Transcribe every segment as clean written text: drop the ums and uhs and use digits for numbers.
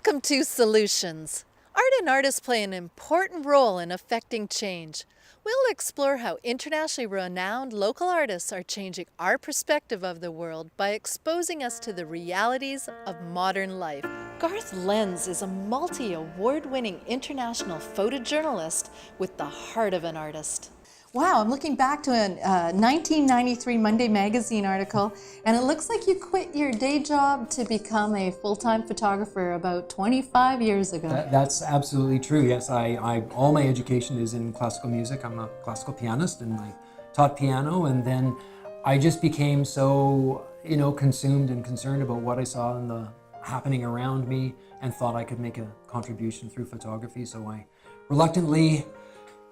Welcome to Solutions. Art and artists play an important role in affecting change. We'll explore how internationally renowned local artists are changing our perspective of the world by exposing us to the realities of modern life. Garth Lenz is a multi-award-winning international photojournalist with the heart of an artist. Wow, I'm looking back to a 1993 Monday Magazine article, and it looks like you quit your day job to become a full-time photographer about 25 years ago. That's absolutely true. Yes, all my education is in classical music. I'm a classical pianist, and I taught piano, and then I just became so, consumed and concerned about what I saw in the happening around me, and thought I could make a contribution through photography. So I reluctantly,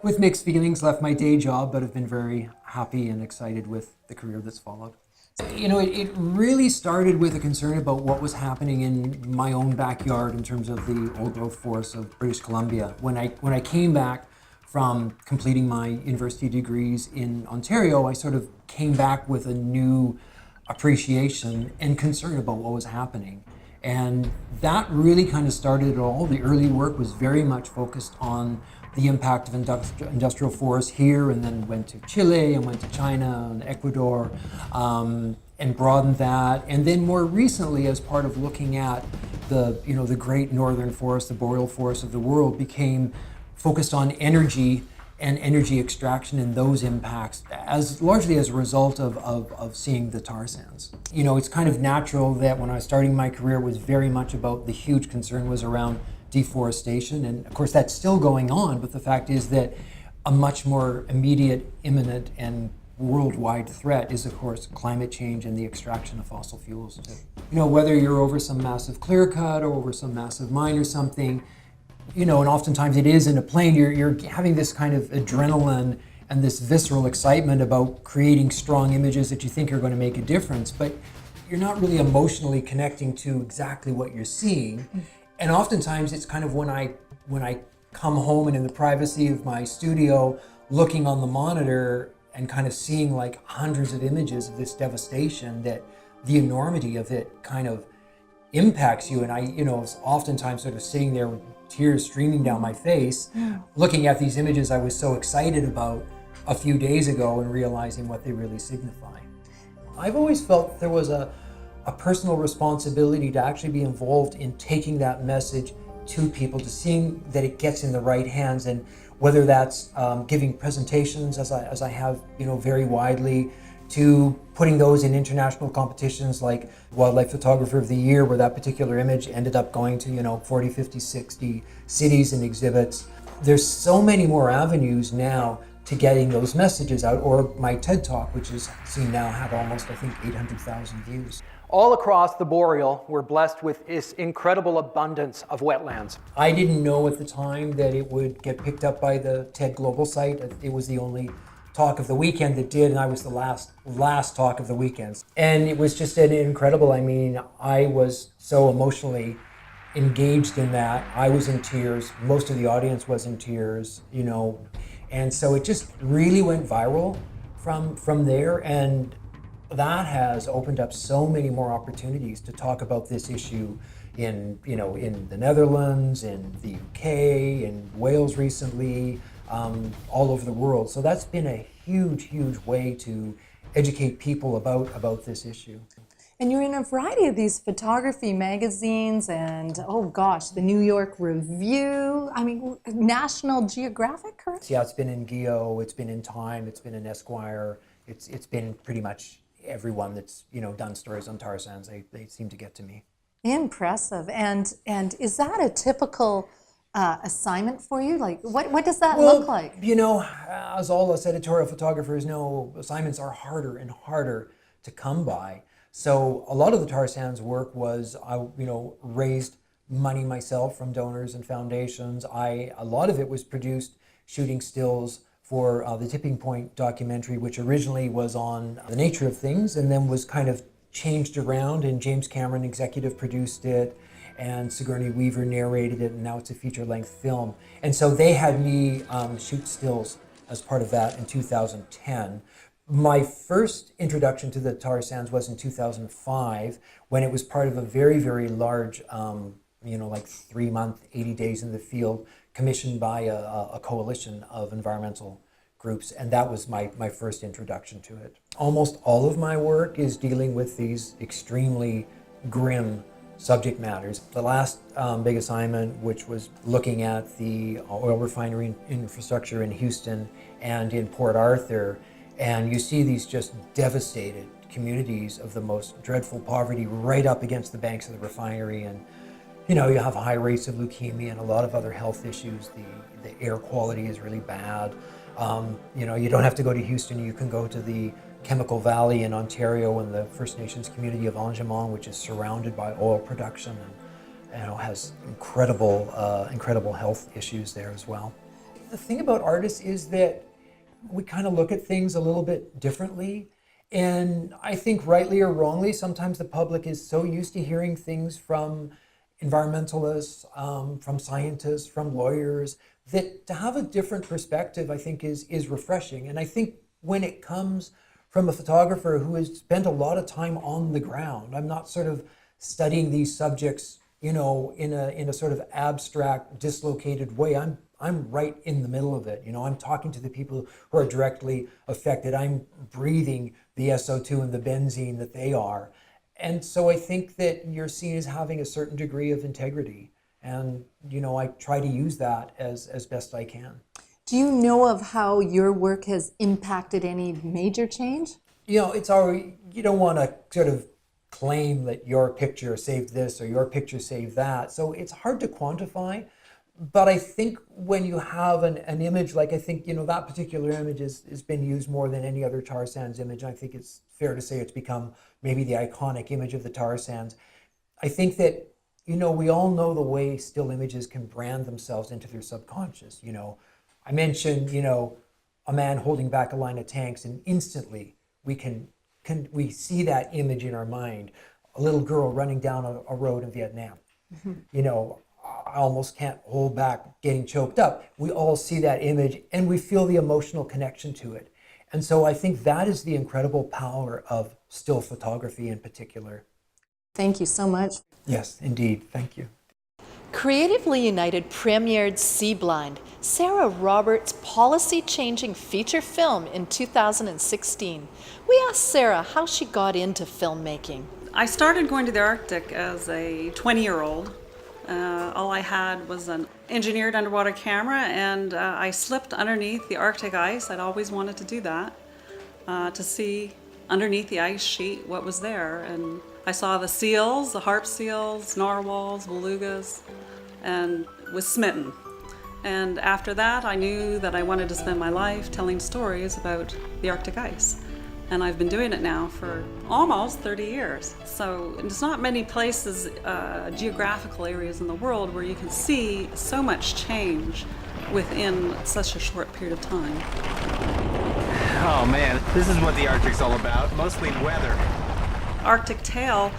with mixed feelings, left my day job, but have been very happy and excited with the career that's followed. It really started with a concern about what was happening in my own backyard in terms of the old growth forests of British Columbia. When I came back from completing my university degrees in Ontario, I sort of came back with a new appreciation and concern about what was happening. And that really kind of started it all. The early work was very much focused on the impact of industrial forests here, and then went to Chile and went to China and Ecuador, and broadened that. And then more recently, as part of looking at the great northern forests, the boreal forests of the world, became focused on energy and energy extraction and those impacts, as largely as a result of seeing the tar sands. It's kind of natural that when I was starting my career, it was very much about the huge concern was around deforestation, and of course that's still going on, but the fact is that a much more immediate, imminent, and worldwide threat is of course climate change and the extraction of fossil fuels. Whether you're over some massive clear cut or over some massive mine or something, and oftentimes it is in a plane, you're having this kind of adrenaline and this visceral excitement about creating strong images that you think are going to make a difference, but you're not really emotionally connecting to exactly what you're seeing. And oftentimes it's kind of when I come home and in the privacy of my studio, looking on the monitor and kind of seeing like hundreds of images of this devastation, that the enormity of it kind of impacts you. And I, was oftentimes sort of sitting there with tears streaming down my face, looking at these images I was so excited about a few days ago and realizing what they really signify. I've always felt there was a personal responsibility to actually be involved in taking that message to people, to seeing that it gets in the right hands, and whether that's giving presentations as I have very widely, to putting those in international competitions like Wildlife Photographer of the Year, where that particular image ended up going to 40, 50, 60 cities and exhibits. There's so many more avenues now to getting those messages out, or my TED Talk, which is seen now have almost, I think, 800,000 views. All across the Boreal, we're blessed with this incredible abundance of wetlands. I didn't know at the time that it would get picked up by the TED Global site. It was the only talk of the weekend that did, and I was the last talk of the weekend. And it was just an incredible, I was so emotionally engaged in that. I was in tears. Most of the audience was in tears, And so it just really went viral from there, and that has opened up so many more opportunities to talk about this issue in the Netherlands, in the UK, in Wales recently, all over the world. So that's been a huge way to educate people about this issue. And you're in a variety of these photography magazines and, the New York Review, National Geographic, correct? Yeah, it's been in Geo, it's been in Time, it's been in Esquire, it's been pretty much everyone that's done stories on tar sands. They seem to get to me. Impressive. And is that a typical assignment for you? Like, what does that look like? As all us editorial photographers know, assignments are harder and harder to come by. So a lot of the tar sands work was, I raised money myself from donors and foundations. A lot of it was produced shooting stills for the Tipping Point documentary, which originally was on the nature of things and then was kind of changed around, and James Cameron executive produced it, and Sigourney Weaver narrated it, and now it's a feature-length film. And so they had me shoot stills as part of that in 2010. My first introduction to the tar sands was in 2005, when it was part of a very, very large like 3-month, 80 days in the field, commissioned by a coalition of environmental groups, and that was my first introduction to it. Almost all of my work is dealing with these extremely grim subject matters. The last big assignment, which was looking at the oil refinery infrastructure in Houston and in Port Arthur, and you see these just devastated communities of the most dreadful poverty right up against the banks of the refinery, and you have high rates of leukemia and a lot of other health issues. The air quality is really bad. You don't have to go to Houston. You can go to the Chemical Valley in Ontario and the First Nations community of Anjamon, which is surrounded by oil production and has incredible health issues there as well. The thing about artists is that we kind of look at things a little bit differently. And I think rightly or wrongly, sometimes the public is so used to hearing things from environmentalists, from scientists, from lawyers, that to have a different perspective, I think, is refreshing. And I think when it comes from a photographer who has spent a lot of time on the ground, I'm not sort of studying these subjects, in a sort of abstract, dislocated way. I'm right in the middle of it. I'm talking to the people who are directly affected. I'm breathing the SO2 and the benzene that they are. And so I think that you're seen as having a certain degree of integrity. And, I try to use that as best I can. Do you know of how your work has impacted any major change? It's already, you don't want to sort of claim that your picture saved this or your picture saved that. So it's hard to quantify. But I think when you have an image, like I think, that particular image has been used more than any other tar sands image. I think it's fair to say it's become maybe the iconic image of the tar sands. I think that, we all know the way still images can brand themselves into their subconscious. I mentioned, a man holding back a line of tanks, and instantly we see that image in our mind. A little girl running down a road in Vietnam. Mm-hmm. I almost can't hold back getting choked up. We all see that image and we feel the emotional connection to it. And so I think that is the incredible power of still photography in particular. Thank you so much. Yes, indeed. Thank you. Creatively United premiered Sea Blind, Sarah Roberts' policy-changing feature film in 2016. We asked Sarah how she got into filmmaking. I started going to the Arctic as a 20-year-old. All I had was an engineered underwater camera, and I slipped underneath the Arctic ice. I'd always wanted to do that, to see underneath the ice sheet what was there. And I saw the seals, the harp seals, narwhals, belugas, and was smitten. And after that, I knew that I wanted to spend my life telling stories about the Arctic ice. And I've been doing it now for almost 30 years. So there's not many places, geographical areas in the world where you can see so much change within such a short period of time. Oh man, this is what the Arctic's all about, mostly weather. Arctic Tale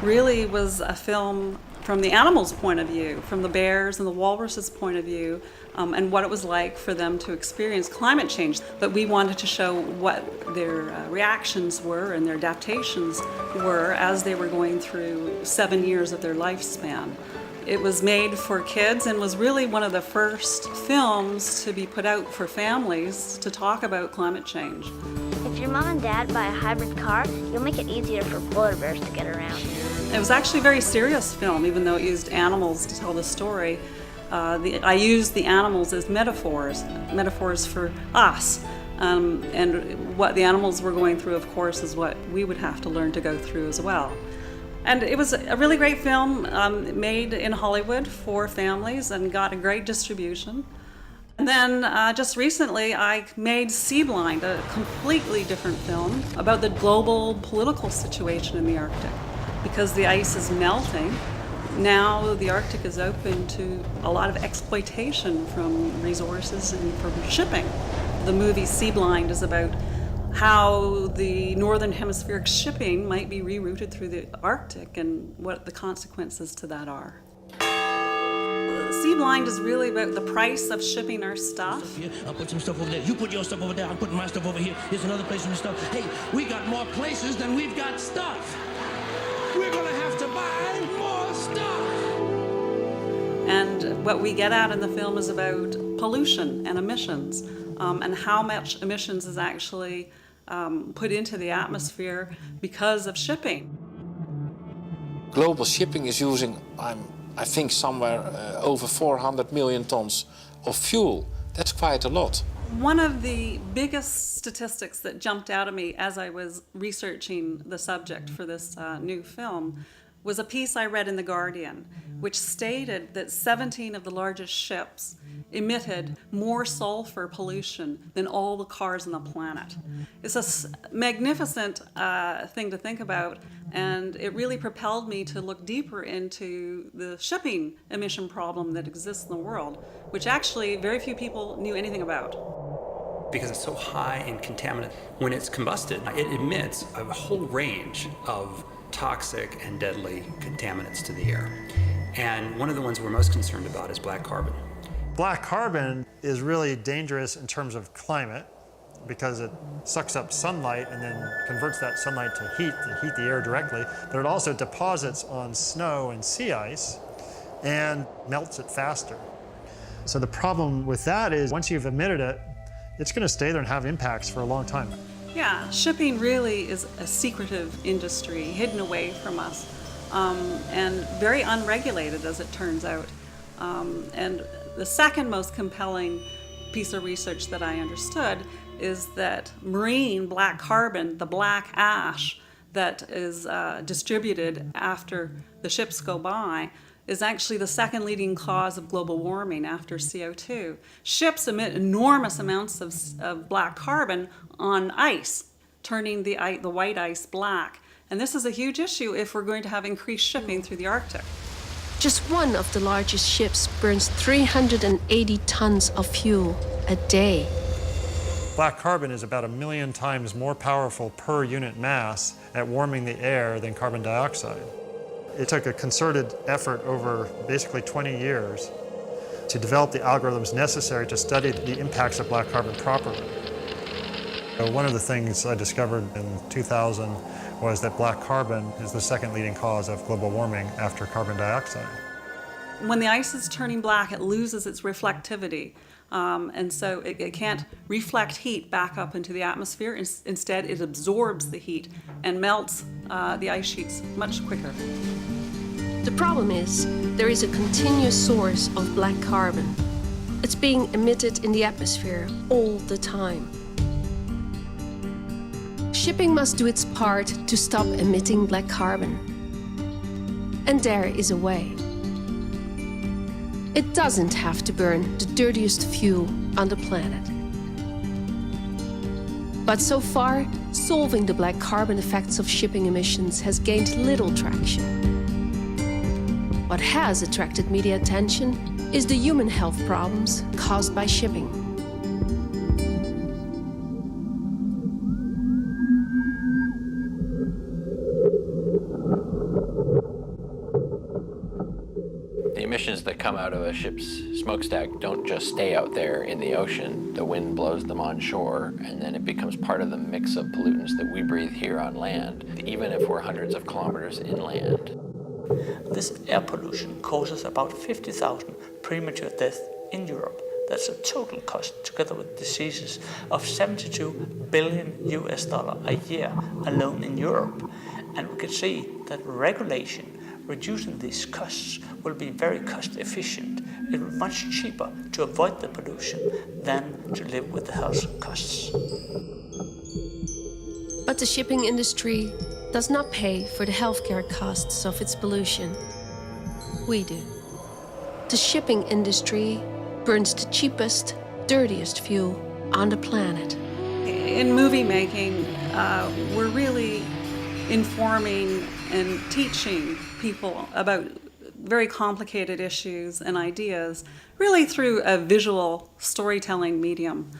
really was a film from the animals' point of view, from the bears and the walruses' point of view, and what it was like for them to experience climate change. But we wanted to show what their reactions were and their adaptations were as they were going through 7 years of their lifespan. It was made for kids and was really one of the first films to be put out for families to talk about climate change. If your mom and dad buy a hybrid car, you'll make it easier for polar bears to get around. It was actually a very serious film, even though it used animals to tell the story. I used the animals as metaphors for us. And what the animals were going through, of course, is what we would have to learn to go through as well. And it was a really great film, made in Hollywood for families and got a great distribution. And then just recently I made Sea Blind, a completely different film about the global political situation in the Arctic. Because the ice is melting, now the Arctic is open to a lot of exploitation from resources and from shipping. The movie Sea Blind is about how the northern hemispheric shipping might be rerouted through the Arctic and what the consequences to that are. Sea Blind is really about the price of shipping our stuff. I'll put some stuff over there. You put your stuff over there. I'm putting my stuff over here. Here's another place for your stuff. Hey, we got more places than we've got stuff. We're gonna have to buy more stuff. And what we get at in the film is about pollution and emissions, and how much emissions is actually put into the atmosphere because of shipping. Global shipping is using, I think, somewhere over 400 million tons of fuel. That's quite a lot. One of the biggest statistics that jumped out at me as I was researching the subject for this new film was a piece I read in The Guardian, which stated that 17 of the largest ships emitted more sulfur pollution than all the cars on the planet. It's a magnificent thing to think about, and it really propelled me to look deeper into the shipping emission problem that exists in the world, which actually very few people knew anything about. Because it's so high in contaminant, when it's combusted, it emits a whole range of toxic and deadly contaminants to the air. And one of the ones we're most concerned about is black carbon. Black carbon is really dangerous in terms of climate because it sucks up sunlight and then converts that sunlight to heat the air directly, but it also deposits on snow and sea ice and melts it faster. So the problem with that is once you've emitted it, it's going to stay there and have impacts for a long time. Yeah, shipping really is a secretive industry, hidden away from us, and very unregulated, as it turns out. And the second most compelling piece of research that I understood is that marine black carbon, the black ash that is distributed after the ships go by, is actually the second leading cause of global warming after CO2. Ships emit enormous amounts of black carbon on ice, turning the white ice black. And this is a huge issue if we're going to have increased shipping through the Arctic. Just one of the largest ships burns 380 tons of fuel a day. Black carbon is about 1 million times more powerful per unit mass at warming the air than carbon dioxide. It took a concerted effort over basically 20 years to develop the algorithms necessary to study the impacts of black carbon properly. One of the things I discovered in 2000 was that black carbon is the second leading cause of global warming after carbon dioxide. When the ice is turning black, it loses its reflectivity. And so it can't reflect heat back up into the atmosphere. Instead, it absorbs the heat and melts the ice sheets much quicker. The problem is, there is a continuous source of black carbon. It's being emitted in the atmosphere all the time. Shipping must do its part to stop emitting black carbon. And there is a way. It doesn't have to burn the dirtiest fuel on the planet. But so far, solving the black carbon effects of shipping emissions has gained little traction. What has attracted media attention is the human health problems caused by shipping. The emissions that come out of a ship's smokestack don't just stay out there in the ocean. The wind blows them on shore, and then it becomes part of the mix of pollutants that we breathe here on land, even if we're hundreds of kilometers inland. This air pollution causes about 50,000 premature deaths in Europe. That's a total cost, together with diseases, of $72 billion a year alone in Europe. And we can see that regulation reducing these costs will be very cost efficient. It will be much cheaper to avoid the pollution than to live with the health costs. But the shipping industry does not pay for the healthcare costs of its pollution. We do. The shipping industry burns the cheapest, dirtiest fuel on the planet. In movie making, we're really informing and teaching people about very complicated issues and ideas, really through a visual storytelling medium.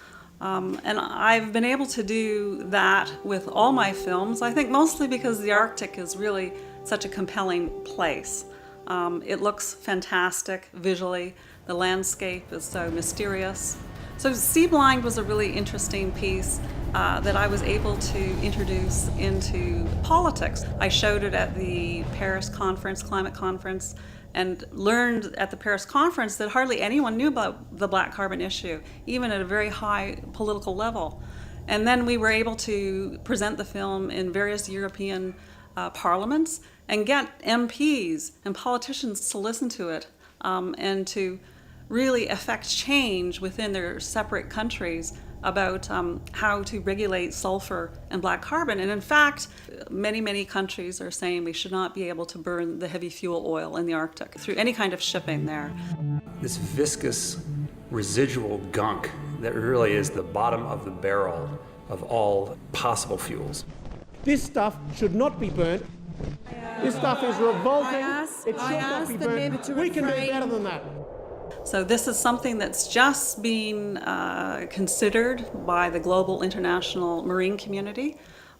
And I've been able to do that with all my films, I think mostly because the Arctic is really such a compelling place. It looks fantastic visually. The landscape is so mysterious. So Sea Blind was a really interesting piece that I was able to introduce into politics. I showed it at the Paris conference, climate conference, and learned at the Paris conference that hardly anyone knew about the black carbon issue, even at a very high political level. And then we were able to present the film in various European parliaments and get MPs and politicians to listen to it and to really affect change within their separate countries about how to regulate sulfur and black carbon. And in fact, many countries are saying we should not be able to burn the heavy fuel oil in the Arctic through any kind of shipping there. This viscous residual gunk that really is the bottom of the barrel of all possible fuels. This stuff should not be burnt. This stuff is revolting. It should not be burnt. We can do better than that. So this is something that's just being considered by the global international marine community,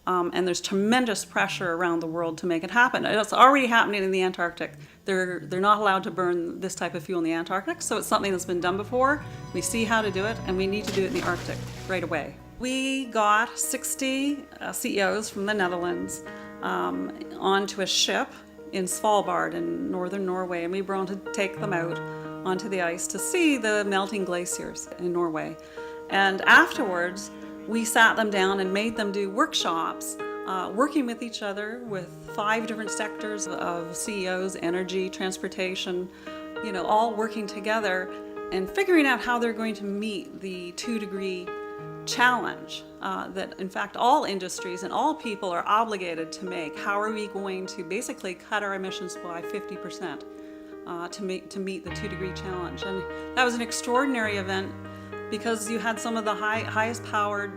and there's tremendous pressure around the world to make it happen. It's already happening in the Antarctic. They're not allowed to burn this type of fuel in the Antarctic, so it's something that's been done before. We see how to do it, and we need to do it in the Arctic right away. We got 60 CEOs from the Netherlands onto a ship in Svalbard in northern Norway, and we were going to take them out onto the ice to see the melting glaciers in Norway. And afterwards, we sat them down and made them do workshops, working with each other with 5 different sectors of CEOs, energy, transportation, all working together and figuring out how they're going to meet the 2-degree challenge that in fact all industries and all people are obligated to make. How are we going to basically cut our emissions by 50%? To meet the 2-degree challenge. And that was an extraordinary event because you had some of the highest powered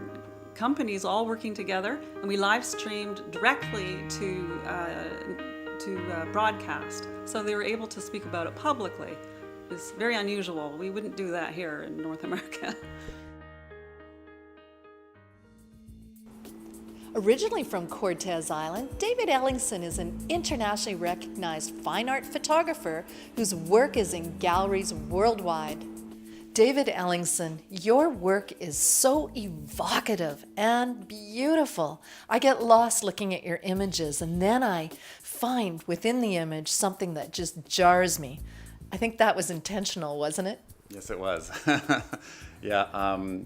companies all working together, and we live streamed directly to broadcast. So they were able to speak about it publicly. It's very unusual. We wouldn't do that here in North America. Originally from Cortes Island, David Ellingson is an internationally recognized fine art photographer whose work is in galleries worldwide. David Ellingson, your work is so evocative and beautiful. I get lost looking at your images, and then I find within the image something that just jars me. I think that was intentional, wasn't it? Yes, it was. Yeah,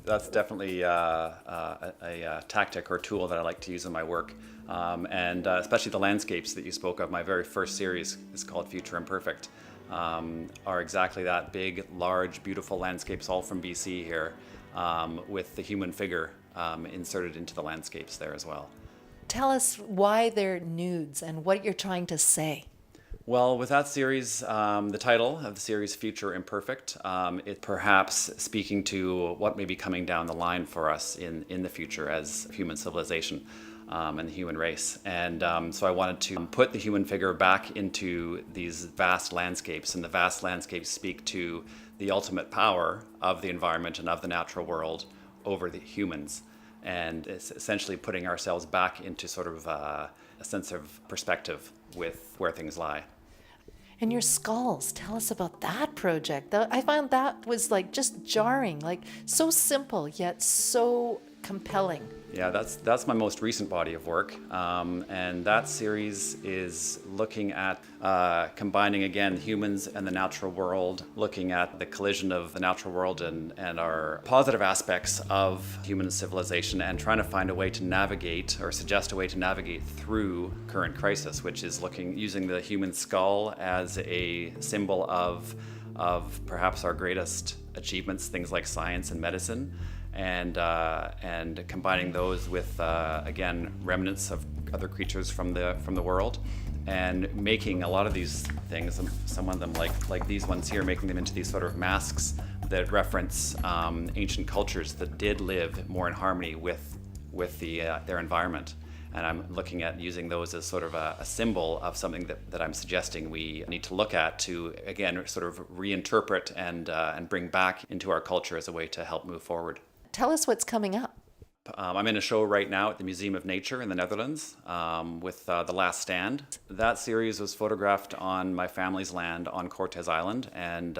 that's definitely a tactic or tool that I like to use in my work. And especially the landscapes that you spoke of. My very first series is called Future Imperfect, are exactly that: big, large, beautiful landscapes, all from BC here, with the human figure inserted into the landscapes there as well. Tell us why they're nudes and what you're trying to say. Well, with that series, the title of the series, Future Imperfect, it perhaps speaking to what may be coming down the line for us in the future as human civilization and the human race. And so I wanted to put the human figure back into these vast landscapes, and the vast landscapes speak to the ultimate power of the environment and of the natural world over the humans. And it's essentially putting ourselves back into sort of a sense of perspective with where things lie. And your skulls, tell us about that project. I found that was like just jarring, like so simple yet so compelling. Yeah, that's my most recent body of work, and that series is looking at combining again humans and the natural world, looking at the collision of the natural world and our positive aspects of human civilization, and trying to find a way to navigate or suggest a way to navigate through current crisis, which is using the human skull as a symbol of perhaps our greatest achievements, things like science and medicine. And combining those with again remnants of other creatures from the world, and making a lot of these things, some of them like these ones here, making them into these sort of masks that reference ancient cultures that did live more in harmony with their environment. And I'm looking at using those as sort of a symbol of something that I'm suggesting we need to look at to, again, sort of reinterpret and bring back into our culture as a way to help move forward. Tell us what's coming up. I'm in a show right now at the Museum of Nature in the Netherlands with The Last Stand. That series was photographed on my family's land on Cortes Island, and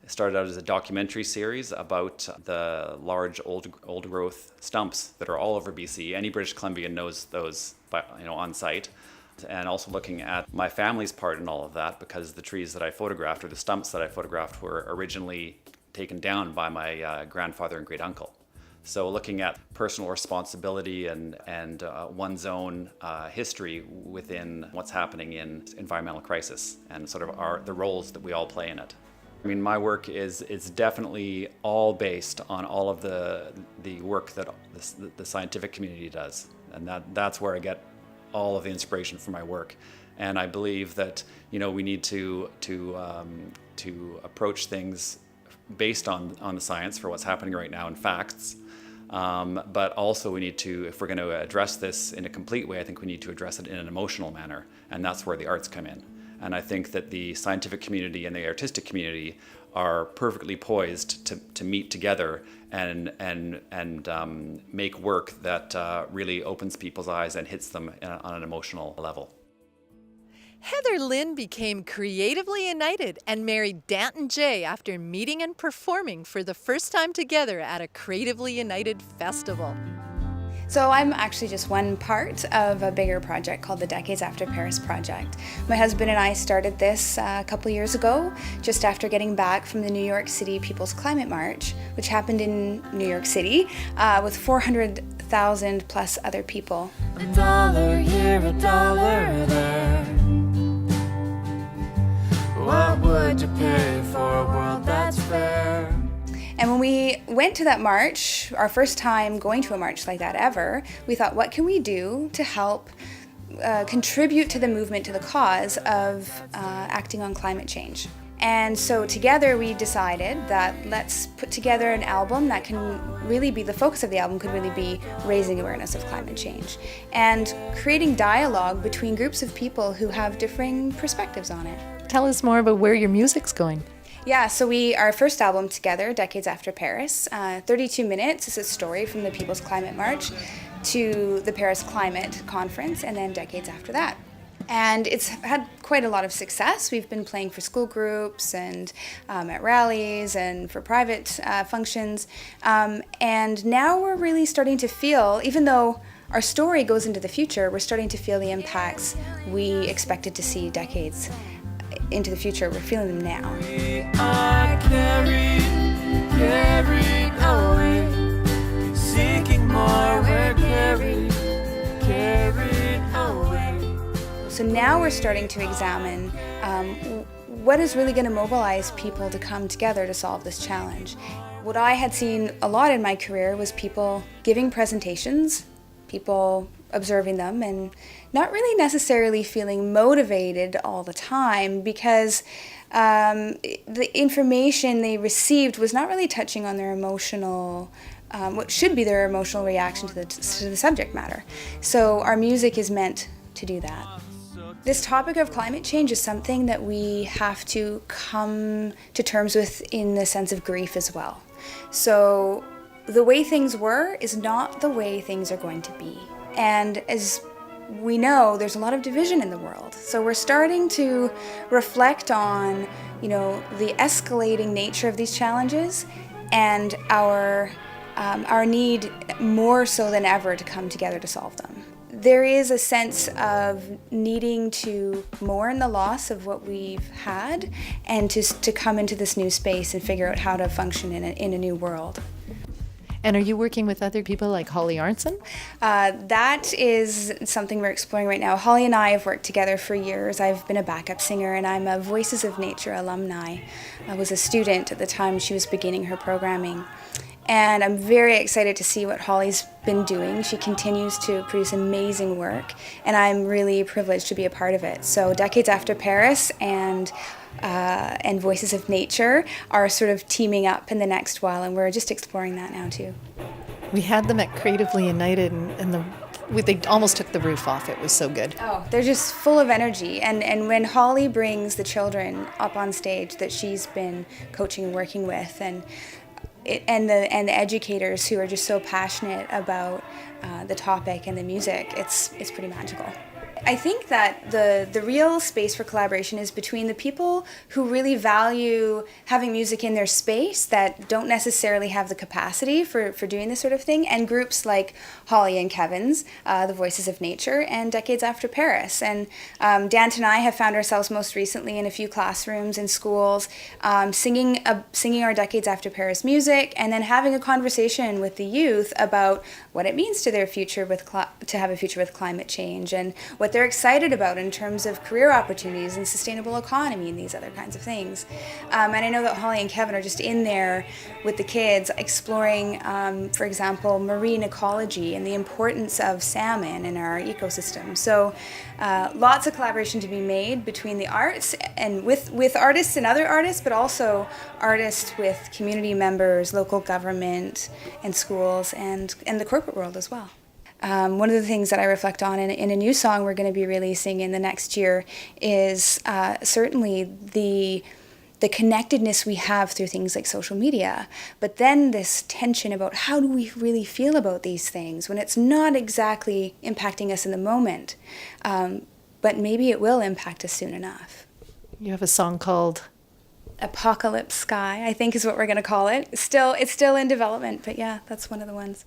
It started out as a documentary series about the large old growth stumps that are all over BC. Any British Columbian knows those, on site. And also looking at my family's part in all of that, because the trees that I photographed, or the stumps that I photographed, were originally taken down by my grandfather and great uncle. So looking at personal responsibility and one's own history within what's happening in environmental crisis, and sort of the roles that we all play in it. I mean, my work is definitely all based on all of the work that the scientific community does, and that's where I get all of the inspiration for my work. And I believe that we need to approach things based on the science for what's happening right now and facts. But also we need to, if we're going to address this in a complete way, I think we need to address it in an emotional manner, and that's where the arts come in. And I think that the scientific community and the artistic community are perfectly poised to meet together and make work that really opens people's eyes and hits them on an emotional level. Heather Lynn became creatively united and married Danton J after meeting and performing for the first time together at a Creatively United festival. So I'm actually just one part of a bigger project called the Decades After Paris project. My husband and I started this a couple years ago, just after getting back from the New York City People's Climate March, which happened in New York City with 400,000 plus other people. $1 here, $1 there. What would you pay for a world that's fair? And when we went to that march, our first time going to a march like that ever, we thought, what can we do to help contribute to the movement, to the cause of acting on climate change? And so together we decided that let's put together an album that can really be, the focus of the album could really be raising awareness of climate change and creating dialogue between groups of people who have differing perspectives on it. Tell us more about where your music's going. Yeah, so our first album together, Decades After Paris, 32 minutes is a story from the People's Climate March to the Paris Climate Conference, and then decades after that. And it's had quite a lot of success. We've been playing for school groups and at rallies and for private functions. And now we're really starting to feel, even though our story goes into the future, we're starting to feel the impacts we expected to see decades into the future. We're feeling them now. We are carried away, seeking more, we're carried away. So now we're starting to examine what is really going to mobilize people to come together to solve this challenge. What I had seen a lot in my career was people giving presentations, people observing them, and not really necessarily feeling motivated all the time because the information they received was not really touching on their emotional, what should be their emotional reaction to the subject matter. So our music is meant to do that. This topic of climate change is something that we have to come to terms with in the sense of grief as well. So the way things were is not the way things are going to be. And as we know, there's a lot of division in the world. So we're starting to reflect on, the escalating nature of these challenges and our need more so than ever to come together to solve them. There is a sense of needing to mourn the loss of what we've had and to come into this new space and figure out how to function in a new world. And are you working with other people like Holly Arnson? That is something we're exploring right now. Holly and I have worked together for years. I've been a backup singer and I'm a Voices of Nature alumni. I was a student at the time she was beginning her programming. And I'm very excited to see what Holly's been doing. She continues to produce amazing work, and I'm really privileged to be a part of it. So Decades After Paris and Voices of Nature are sort of teaming up in the next while, and we're just exploring that now too. We had them at Creatively United, and they almost took the roof off. It was so good. Oh, they're just full of energy. And when Holly brings the children up on stage that she's been coaching and working with, and the educators who are just so passionate about the topic and the music, it's pretty magical. I think that the real space for collaboration is between the people who really value having music in their space that don't necessarily have the capacity for doing this sort of thing, and groups like Holly and Kevin's, the Voices of Nature, and Decades After Paris. And Danton and I have found ourselves most recently in a few classrooms in schools singing our Decades After Paris music, and then having a conversation with the youth about what it means to their future to have a future with climate change, and what they're excited about in terms of career opportunities and sustainable economy and these other kinds of things. And I know that Holly and Kevin are just in there with the kids exploring, for example, marine ecology and the importance of salmon in our ecosystem. So lots of collaboration to be made between the arts and with artists and other artists, but also artists with community members, local government and schools, and the corporate world as well. One of the things that I reflect on in a new song we're going to be releasing in the next year is certainly the connectedness we have through things like social media, but then this tension about how do we really feel about these things when it's not exactly impacting us in the moment, but maybe it will impact us soon enough. You have a song called Apocalypse Sky, I think is what we're going to call it. It's still in development, but yeah, that's one of the ones.